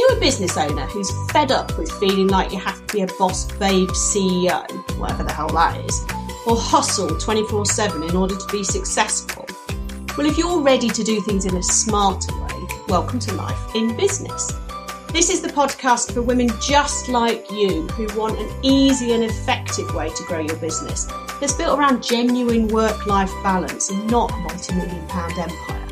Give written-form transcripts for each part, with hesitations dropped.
you a business owner who's fed up with feeling like you have to be a boss babe CEO, whatever the hell that is, or hustle 24/7 in order to be successful? Well, if you're ready to do things in a smarter way, welcome to Life in Business. This is the podcast for women just like you who want an easy and effective way to grow your business that's built around genuine work-life balance and not a multi-million-pound empire.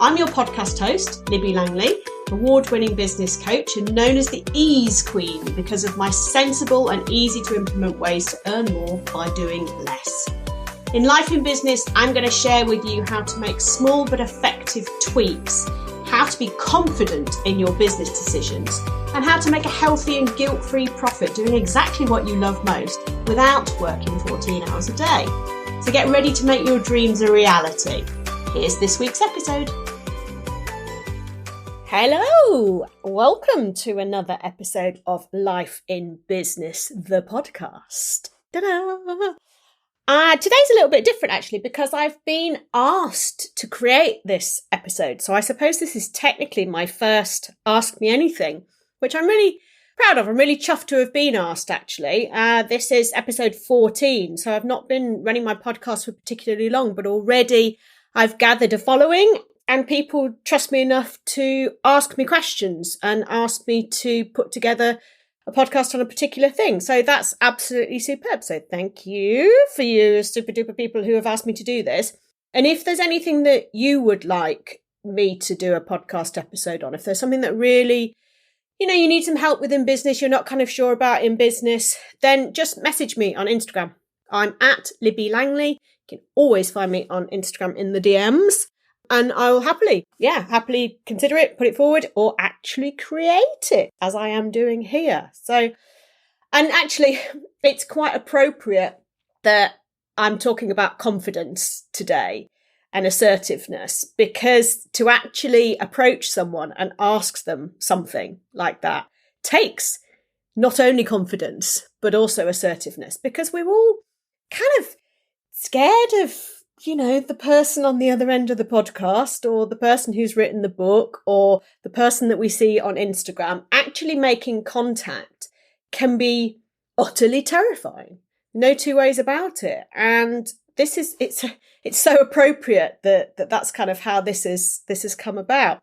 I'm your podcast host, Libby Langley, award-winning business coach and known as the Ease Queen because of my sensible and easy-to-implement ways to earn more by doing less. In Life in Business, I'm going to share with you how to make small but effective tweaks, how to be confident in your business decisions, and how to make a healthy and guilt-free profit doing exactly what you love most without working 14 hours a day. So get ready to make your dreams a reality. Here's this week's episode. Hello, welcome to another episode of Life in Business, the podcast. Ta-da! Today's a little bit different actually because I've been asked to create this episode. So I suppose this is technically my first Ask Me Anything, which I'm really proud of. I'm really chuffed to have been asked actually. This is episode 14, so I've not been running my podcast for particularly long, but already I've gathered a following. And people trust me enough to ask me questions and ask me to put together a podcast on a particular thing. So that's absolutely superb. So thank you for you super duper people who have asked me to do this. And if there's anything that you would like me to do a podcast episode on, if there's something that really, you need some help with in business, you're not kind of sure about in business, then just message me on Instagram. I'm at Libby Langley. You can always find me on Instagram in the DMs. And I will happily consider it, put it forward, or actually create it, as I am doing here. So, and actually, it's quite appropriate that I'm talking about confidence today and assertiveness, because to actually approach someone and ask them something like that takes not only confidence, but also assertiveness, because we're all kind of scared of the person on the other end of the podcast or the person who's written the book or the person that we see on Instagram. Actually making contact can be utterly terrifying. No two ways about it. And it's so appropriate that's kind of how this has come about.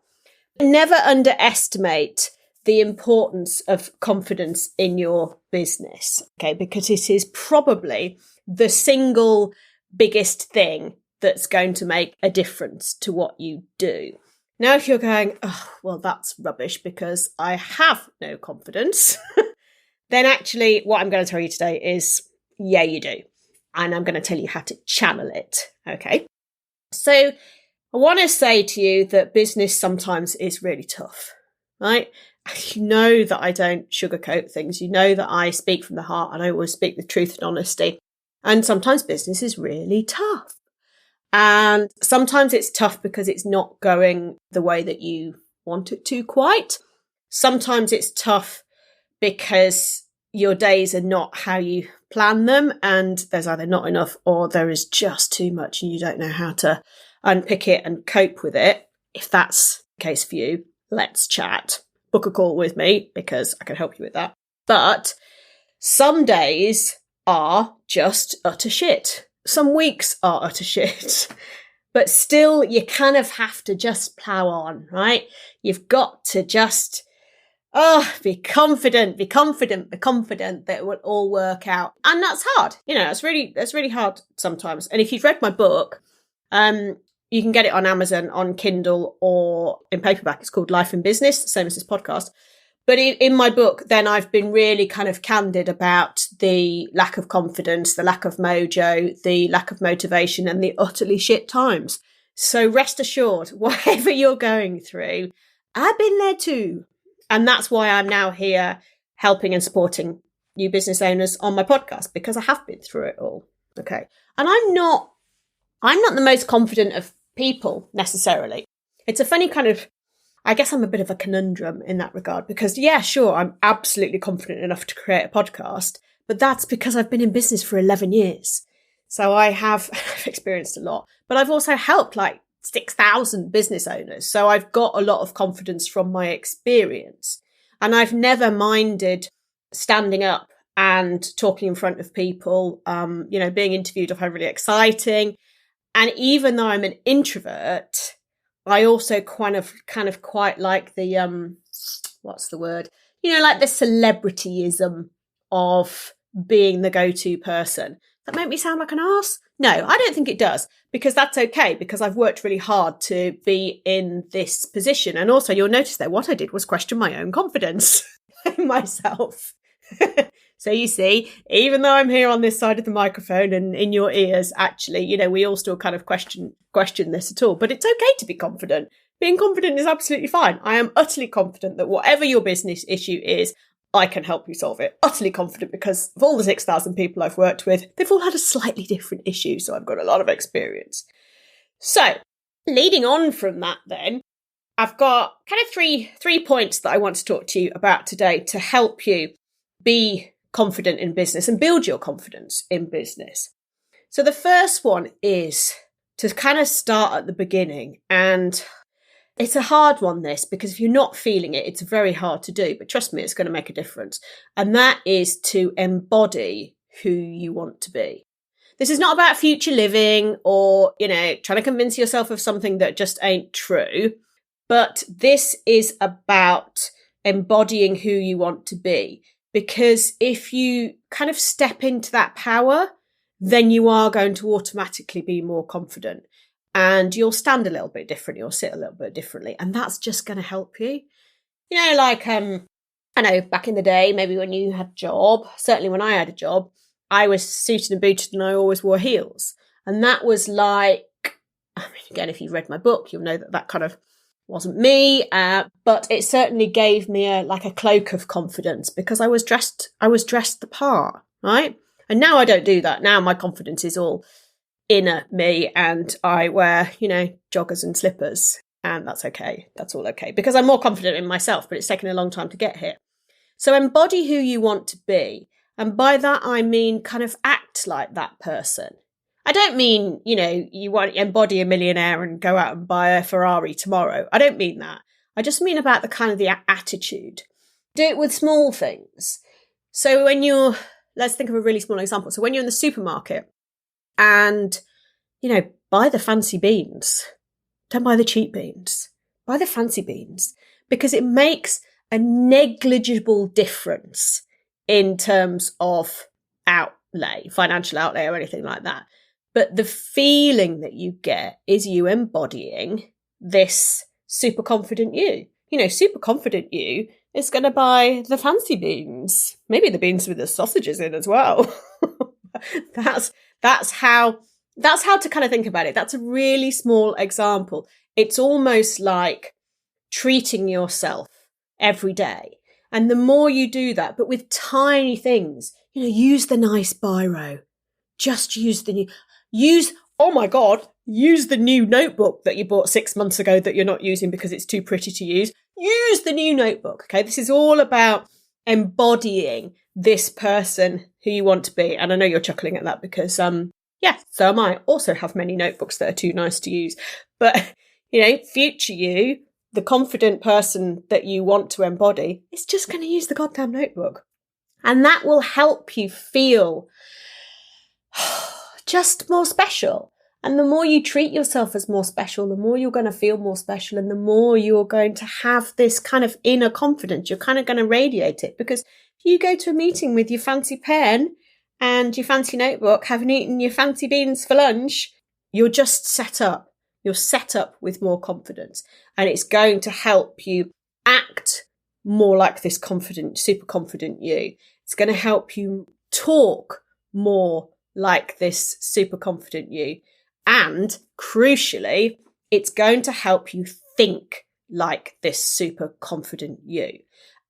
Never underestimate the importance of confidence in your business, okay? Because it is probably the single biggest thing that's going to make a difference to what you do. Now, if you're going, oh, well, that's rubbish because I have no confidence, then actually what I'm going to tell you today is, yeah, you do. And I'm going to tell you how to channel it. Okay. So I want to say to you that business sometimes is really tough, right? You know that I don't sugarcoat things. You know that I speak from the heart and I always speak the truth and honesty. And sometimes business is really tough. And sometimes it's tough because it's not going the way that you want it to quite. Sometimes it's tough because your days are not how you plan them and there's either not enough or there is just too much and you don't know how to unpick it and cope with it. If that's the case for you, let's chat. Book a call with me because I can help you with that. But some days are just utter shit. Some weeks are utter shit. But still, you kind of have to just plow on, right? You've got to just, be confident that it will all work out. And that's hard. That's really hard sometimes. And if you've read my book, you can get it on Amazon, on Kindle, or in paperback. It's called Life in Business, same as this podcast. But in my book, then I've been really kind of candid about the lack of confidence, the lack of mojo, the lack of motivation, and the utterly shit times. So rest assured, whatever you're going through, I've been there too. And that's why I'm now here helping and supporting new business owners on my podcast, because I have been through it all. Okay. And I'm not the most confident of people necessarily. It's a funny kind of, I guess I'm a bit of a conundrum in that regard because, yeah, sure, I'm absolutely confident enough to create a podcast, but that's because I've been in business for 11 years. So I've experienced a lot, but I've also helped like 6,000 business owners. So I've got a lot of confidence from my experience. And I've never minded standing up and talking in front of people, being interviewed, I've had really exciting. And even though I'm an introvert, I also kind of quite like the, what's the word? Like the celebrityism of being the go-to person. That make me sound like an arse? No, I don't think it does, because that's okay, because I've worked really hard to be in this position. And also you'll notice that what I did was question my own confidence in myself. So you see, even though I'm here on this side of the microphone and in your ears, actually, we all still kind of question this at all. But it's okay to be confident. Being confident is absolutely fine. I am utterly confident that whatever your business issue is, I can help you solve it. Utterly confident, because of all the 6,000 people I've worked with, they've all had a slightly different issue. So I've got a lot of experience. So leading on from that then, I've got kind of three points that I want to talk to you about today to help you be confident in business and build your confidence in business. So the first one is to kind of start at the beginning. And it's a hard one, this, because if you're not feeling it, it's very hard to do. But trust me, it's going to make a difference. And that is to embody who you want to be. This is not about future living or, trying to convince yourself of something that just ain't true. But this is about embodying who you want to be. Because if you kind of step into that power, then you are going to automatically be more confident, and you'll stand a little bit different. You'll sit a little bit differently. And that's just going to help you. I know back in the day, maybe when you had a job, certainly when I had a job, I was suited and booted and I always wore heels. And that was like, again, if you've read my book, you'll know that kind of wasn't me, but it certainly gave me a cloak of confidence, because I was dressed the part, right? And now I don't do that. Now my confidence is all inner me, and I wear, joggers and slippers, and that's okay. That's all okay, because I'm more confident in myself, but it's taken a long time to get here. So embody who you want to be. And by that, I mean kind of act like that person. I don't mean, you want to embody a millionaire and go out and buy a Ferrari tomorrow. I don't mean that. I just mean about the kind of the attitude. Do it with small things. So let's think of a really small example. So when you're in the supermarket and, buy the fancy beans, don't buy the cheap beans, buy the fancy beans, because it makes a negligible difference in terms of financial outlay or anything like that. But the feeling that you get is you embodying this super confident you. Super confident you is going to buy the fancy beans, maybe the beans with the sausages in as well. That's how to kind of think about it. That's a really small example. It's almost like treating yourself every day. And the more you do that, but with tiny things, use the nice biro. Just use the new notebook that you bought 6 months ago that you're not using because it's too pretty to use. Use the new notebook. Okay. This is all about embodying this person who you want to be. And I know you're chuckling at that because, so am I. Also have many notebooks that are too nice to use. But, future you, the confident person that you want to embody, is just going to use the goddamn notebook. And that will help you feel just more special. And the more you treat yourself as more special, the more you're going to feel more special, and the more you're going to have this kind of inner confidence. You're kind of going to radiate it, because if you go to a meeting with your fancy pen and your fancy notebook, having eaten your fancy beans for lunch, you're just set up. You're set up with more confidence, and it's going to help you act more like this confident, super confident you. It's going to help you talk more like this super confident you. And crucially, it's going to help you think like this super confident you.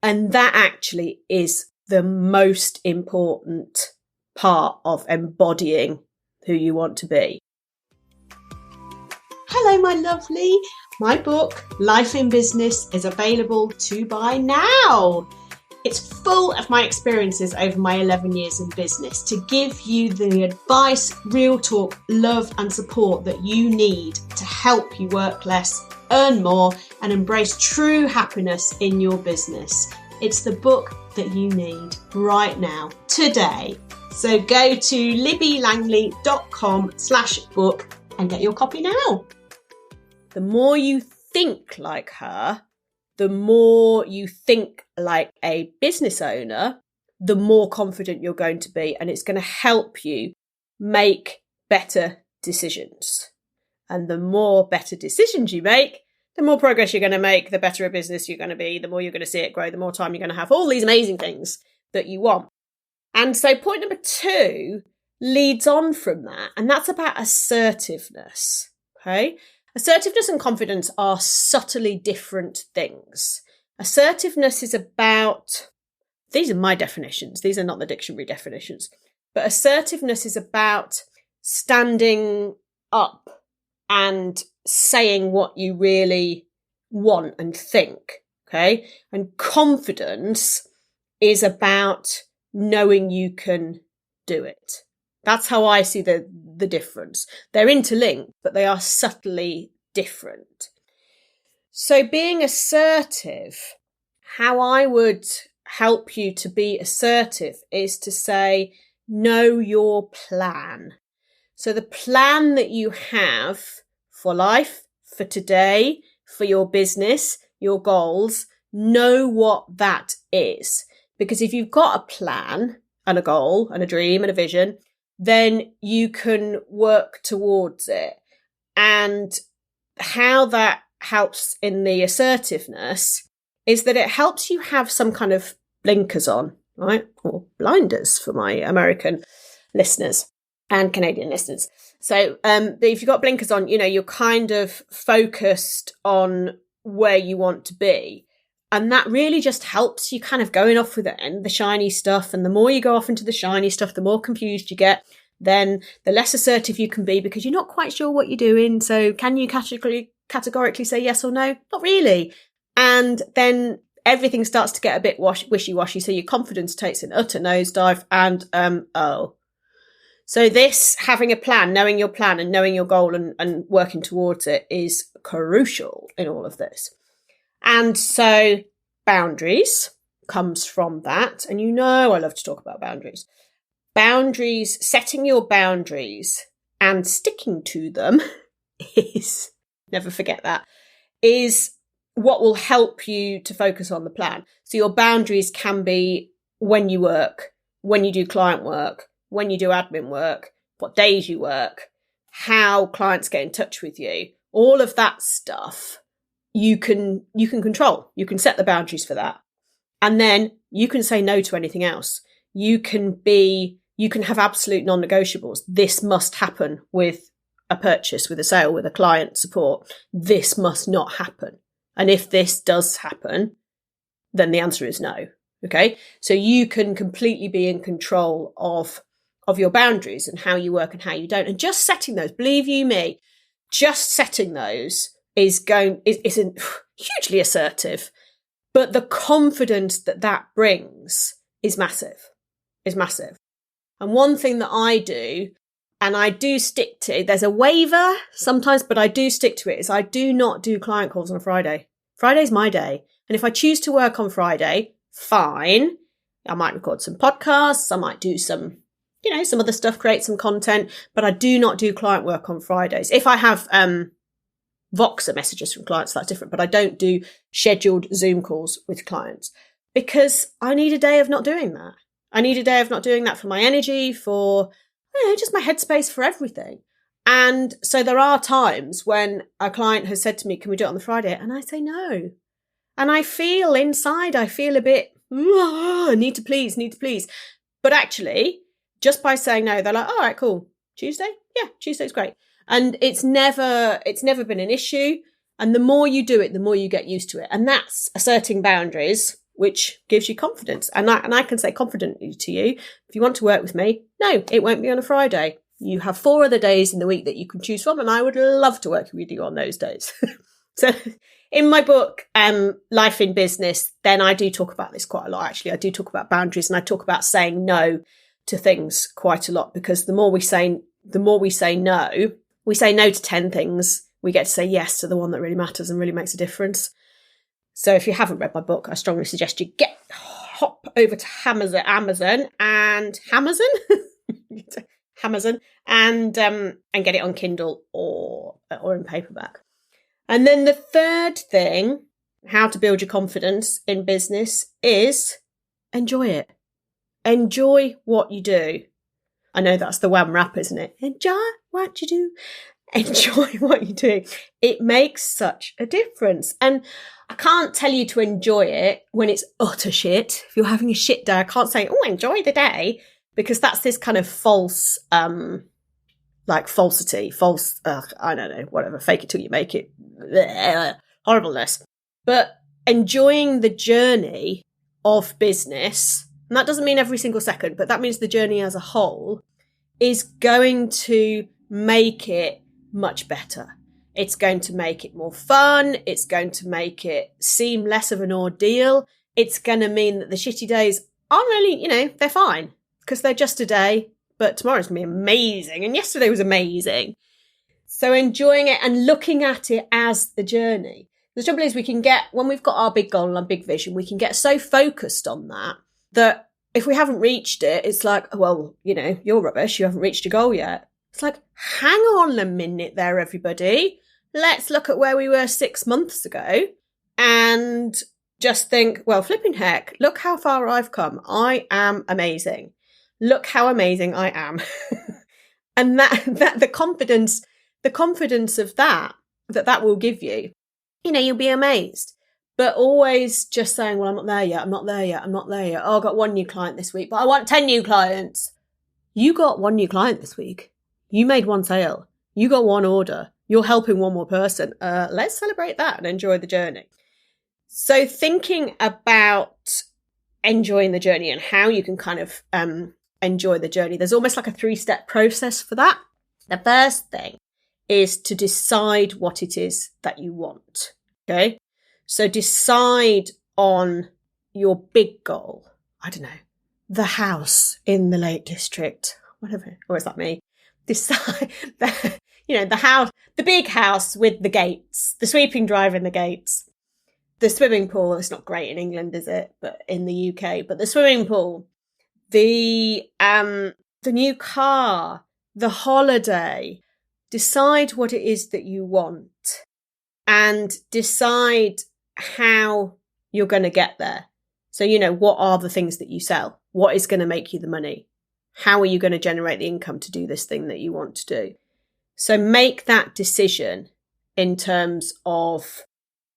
And that actually is the most important part of embodying who you want to be. Hello, my lovely. My book, Life in Business, is available to buy now. It's full of my experiences over my 11 years in business to give you the advice, real talk, love and support that you need to help you work less, earn more and embrace true happiness in your business. It's the book that you need right now, today. So go to libbylangley.com/book and get your copy now. The more you think like her, the more you think like a business owner, the more confident you're going to be, and it's going to help you make better decisions. And the more better decisions you make, the more progress you're going to make, the better a business you're going to be, the more you're going to see it grow, the more time you're going to have, all these amazing things that you want. And so point number 2 leads on from that, and that's about assertiveness. Okay? Assertiveness and confidence are subtly different things. Assertiveness is about, these are my definitions, these are not the dictionary definitions, but assertiveness is about standing up and saying what you really want and think, okay? And confidence is about knowing you can do it. That's how I see the difference. They're interlinked, but they are subtly different. So being assertive, how I would help you to be assertive is to say, know your plan. So the plan that you have for life, for today, for your business, your goals, know what that is. Because if you've got a plan and a goal and a dream and a vision, then you can work towards it. And how that helps in the assertiveness is that it helps you have some kind of blinkers on, right? Or blinders for my American listeners and Canadian listeners. So if you've got blinkers on, you're kind of focused on where you want to be. And that really just helps you kind of going off with it and the shiny stuff. And the more you go off into the shiny stuff, the more confused you get, then the less assertive you can be because you're not quite sure what you're doing. So can you categorically say yes or no? Not really. And then everything starts to get a bit wishy-washy. So your confidence takes an utter nosedive and, So this, having a plan, knowing your plan and knowing your goal and working towards it is crucial in all of this. And so boundaries comes from that. And I love to talk about boundaries. Boundaries, setting your boundaries and sticking to them is, never forget that, is what will help you to focus on the plan. So your boundaries can be when you work, when you do client work, when you do admin work, what days you work, how clients get in touch with you, all of that stuff. You can control. You can set the boundaries for that. And then you can say no to anything else. You can have absolute non-negotiables. This must happen with a purchase, with a sale, with a client support. This must not happen. And if this does happen, then the answer is no. Okay. So you can completely be in control of your boundaries and how you work and how you don't. And just setting those, believe you me, just setting those is hugely assertive, but the confidence that brings is massive. And one thing that I do, and I do stick to, there's a waiver sometimes, but I do stick to it, is I do not do client calls on a Friday. Friday's my day. And if I choose to work on Friday, fine. I might record some podcasts. I might do some other stuff, create some content, but I do not do client work on Fridays. If I have, Voxer messages from clients, that's different, but I don't do scheduled Zoom calls with clients because I need a day of not doing that. I need a day of not doing that for my energy, for just my headspace, for everything. And so there are times when a client has said to me, can we do it on the Friday? And I say no. And I feel inside, a bit, need to please. But actually, just by saying no, they're like, all right, cool. Tuesday? Yeah, Tuesday's great. And it's never been an issue. And the more you do it, the more you get used to it. And that's asserting boundaries, which gives you confidence. And I can say confidently to you, if you want to work with me, no, it won't be on a Friday. You have 4 other days in the week that you can choose from, and I would love to work with you on those days. So in my book, Life in Business, then I do talk about this quite a lot, actually. I do talk about boundaries, and I talk about saying no to things quite a lot, because the more we say no, we say no to 10 things, we get to say yes to the one that really matters and really makes a difference. So if you haven't read my book, I strongly suggest you hop over to Amazon and Amazon and get it on Kindle or in paperback. And then the third thing, how to build your confidence in business, is enjoy it. Enjoy what you do. I know that's the one rap, isn't it? Enjoy what you do. Enjoy what you do. It makes such a difference. And I can't tell you to enjoy it when it's utter shit. If you're having a shit day, I can't say, oh, enjoy the day, because that's this kind of false, falsity, I don't know, whatever, fake it till you make it, horribleness. But enjoying the journey of business, and that doesn't mean every single second, but that means the journey as a whole is going to make it much better. It's going to make it more fun. It's going to make it seem less of an ordeal. It's going to mean that the shitty days aren't really, they're fine because they're just a day, but tomorrow's going to be amazing. And yesterday was amazing. So enjoying it and looking at it as the journey. The trouble is when we've got our big goal and our big vision, we can get so focused on that if we haven't reached it, it's like, well, you're rubbish. You haven't reached your goal yet. It's like, hang on a minute there, everybody. Let's look at where we were 6 months ago and just think, well, flipping heck, look how far I've come. I am amazing. Look how amazing I am. And that the confidence of that will give you, you'll be amazed. But always just saying, well, I'm not there yet. I'm not there yet. I'm not there yet. Oh, I got 1 new client this week, but I want 10 new clients. You got 1 new client this week. You made 1 sale. You got 1 order. You're helping 1 more person. Let's celebrate that and enjoy the journey. So thinking about enjoying the journey and how you can kind of enjoy the journey, there's almost like a 3-step process for that. The first thing is to decide what it is that you want. Okay. So decide on your big goal. I don't know, the house in the Lake District, whatever. Or is that me? Decide the house, the big house with the gates, the sweeping drive in the gates, the swimming pool. It's not great in England, is it? But in the UK, but the swimming pool, the new car, the holiday. Decide what it is that you want and decide how you're going to get there. So, what are the things that you sell? What is going to make you the money? How are you going to generate the income to do this thing that you want to do? So make that decision in terms of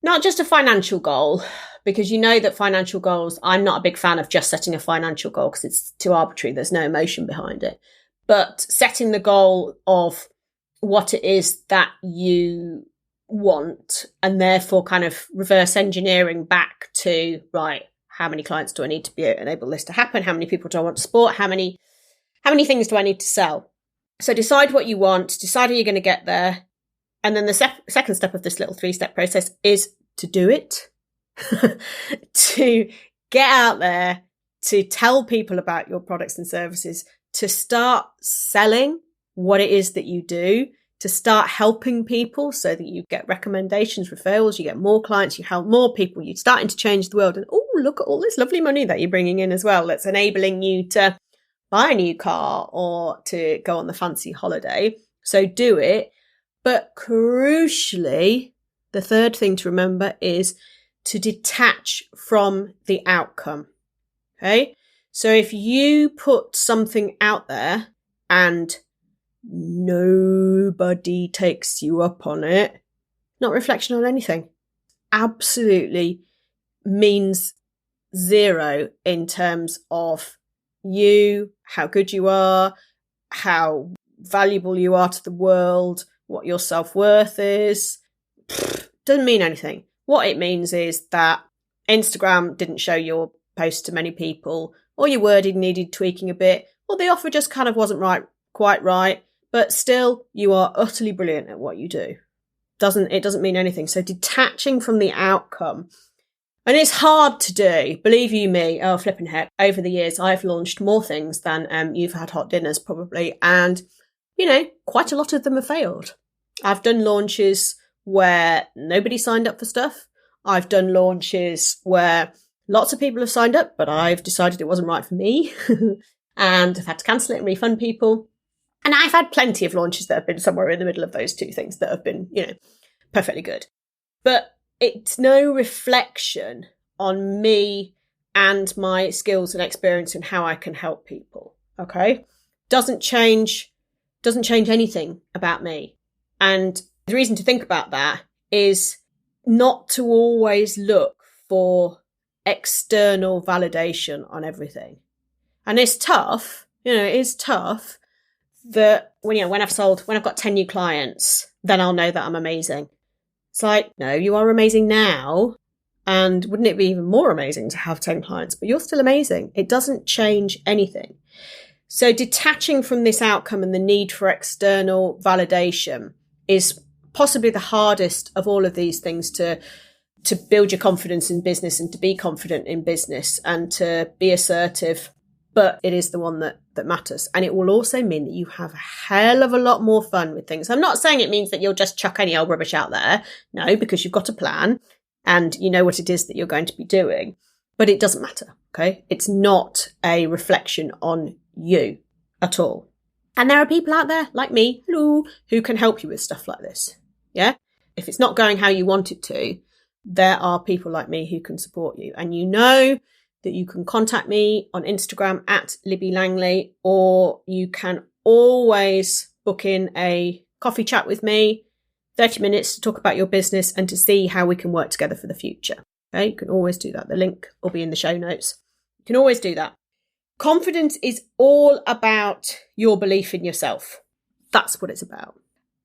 not just a financial goal, because that financial goals, I'm not a big fan of just setting a financial goal because it's too arbitrary. There's no emotion behind it. But setting the goal of what it is that you want and therefore kind of reverse engineering back to, right, how many clients do I need to be enable this to happen? How many people do I want to support? How many things do I need to sell? So decide what you want, decide how you're going to get there. And then the second step of this little 3-step process is to do it, to get out there, to tell people about your products and services, to start selling what it is that you do, to start helping people so that you get recommendations, referrals, you get more clients, you help more people, you're starting to change the world. And look at all this lovely money that you're bringing in as well. That's enabling you to buy a new car or to go on the fancy holiday. So do it. But crucially, the third thing to remember is to detach from the outcome. Okay. So if you put something out there and nobody takes you up on it, not reflection on anything, absolutely means zero in terms of you, how good you are, how valuable you are to the world, what your self-worth is. Doesn't mean anything. What it means is that Instagram didn't show your post to many people, or your wording needed tweaking a bit, or the offer just kind of wasn't quite right, but still you are utterly brilliant at what you do. It doesn't mean anything. So detaching from the outcome. And it's hard to do, believe you me. Oh, flipping heck. Over the years, I've launched more things than you've had hot dinners probably. And, quite a lot of them have failed. I've done launches where nobody signed up for stuff, I've done launches where lots of people have signed up, but I've decided it wasn't right for me. And I've had to cancel it and refund people. And I've had plenty of launches that have been somewhere in the middle of those two things that have been, perfectly good. But it's no reflection on me and my skills and experience and how I can help people. Okay? Doesn't change anything about me. And the reason to think about that is not to always look for external validation on everything. And it's tough, it is tough that when I've got 10 new clients, then I'll know that I'm amazing. It's like, no, you are amazing now. And wouldn't it be even more amazing to have 10 clients? But you're still amazing. It doesn't change anything. So detaching from this outcome and the need for external validation is possibly the hardest of all of these things to build your confidence in business and to be confident in business and to be assertive. But it is the one that matters. And it will also mean that you have a hell of a lot more fun with things. I'm not saying it means that you'll just chuck any old rubbish out there. No, because you've got a plan and you know what it is that you're going to be doing. But it doesn't matter, okay? It's not a reflection on you at all. And there are people out there like me, hello, who can help you with stuff like this. Yeah? If it's not going how you want it to, there are people like me who can support you. And you know that you can contact me on Instagram at Libby Langley, or you can always book in a coffee chat with me, 30 minutes to talk about your business and to see how we can work together for the future. Okay, you can always do that. The link will be in the show notes. You can always do that. Confidence is all about your belief in yourself. That's what it's about.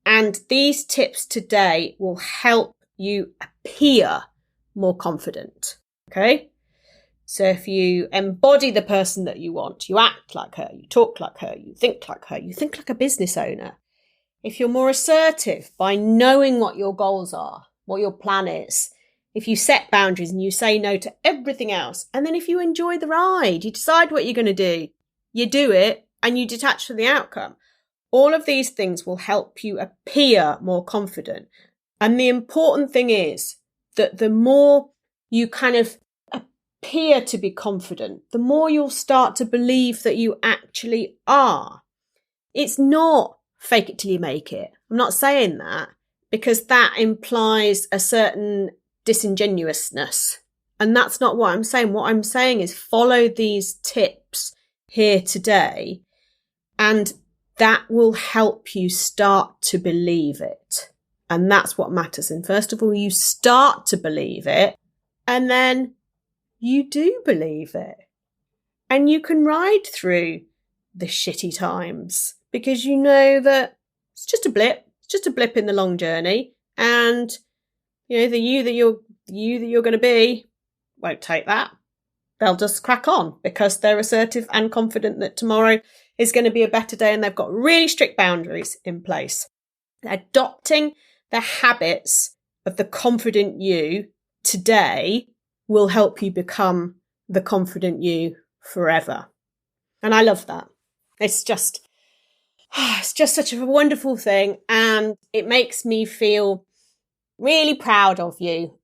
And these tips today will help you appear more confident. Okay? So if you embody the person that you want, you act like her, you talk like her, you think like her, you think like a business owner. If you're more assertive by knowing what your goals are, what your plan is, if you set boundaries and you say no to everything else, and then if you enjoy the ride, you decide what you're going to do, you do it and you detach from the outcome. All of these things will help you appear more confident. And the important thing is that the more you kind of appear to be confident, the more you'll start to believe that you actually are. It's not fake it till you make it. I'm not saying that because that implies a certain disingenuousness. And that's not what I'm saying. What I'm saying is follow these tips here today and that will help you start to believe it. And that's what matters. And first of all, you start to believe it and then you do believe it. And you can ride through the shitty times because you know that it's just a blip in the long journey. And the you that you're going to be won't take that. They'll just crack on because they're assertive and confident that tomorrow is going to be a better day and they've got really strict boundaries in place. Adopting the habits of the confident you today will help you become the confident you forever. And I love that. It's just such a wonderful thing. And it makes me feel really proud of you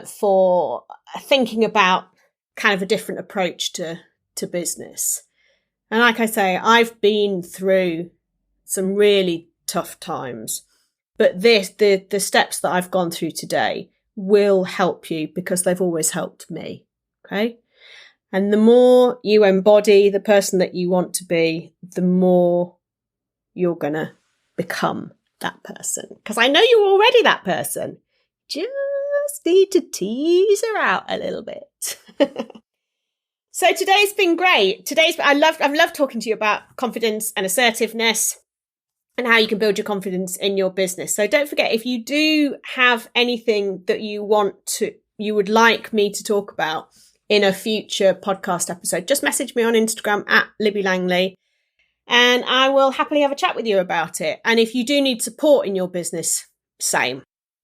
for thinking about kind of a different approach to business. And like I say, I've been through some really tough times, but the steps that I've gone through today will help you because they've always helped me. Okay. And the more you embody the person that you want to be, the more you're going to become that person. Because I know you're already that person. Just need to tease her out a little bit. So today's been great. I've loved talking to you about confidence and assertiveness and how you can build your confidence in your business. So don't forget, if you do have anything that you would like me to talk about in a future podcast episode, just message me on Instagram at Libby Langley and I will happily have a chat with you about it. And if you do need support in your business, same.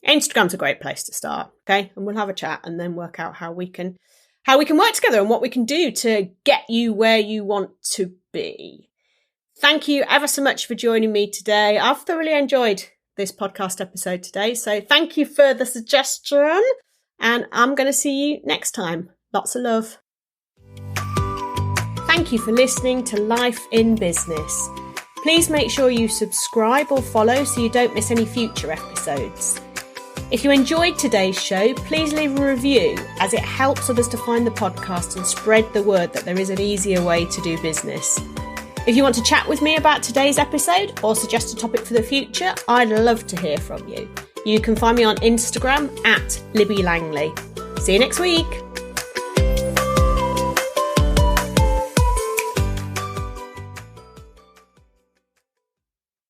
Instagram's a great place to start. Okay. And we'll have a chat and then work out how we can work together and what we can do to get you where you want to be. Thank you ever so much for joining me today. I've thoroughly enjoyed this podcast episode today. So thank you for the suggestion. and I'm going to see you next time. Lots of love. Thank you for listening to Life in Business. Please make sure you subscribe or follow so you don't miss any future episodes. If you enjoyed today's show, please leave a review, as it helps others to find the podcast and spread the word that there is an easier way to do business. If you want to chat with me about today's episode or suggest a topic for the future, I'd love to hear from you. You can find me on Instagram at Libby Langley. See you next week.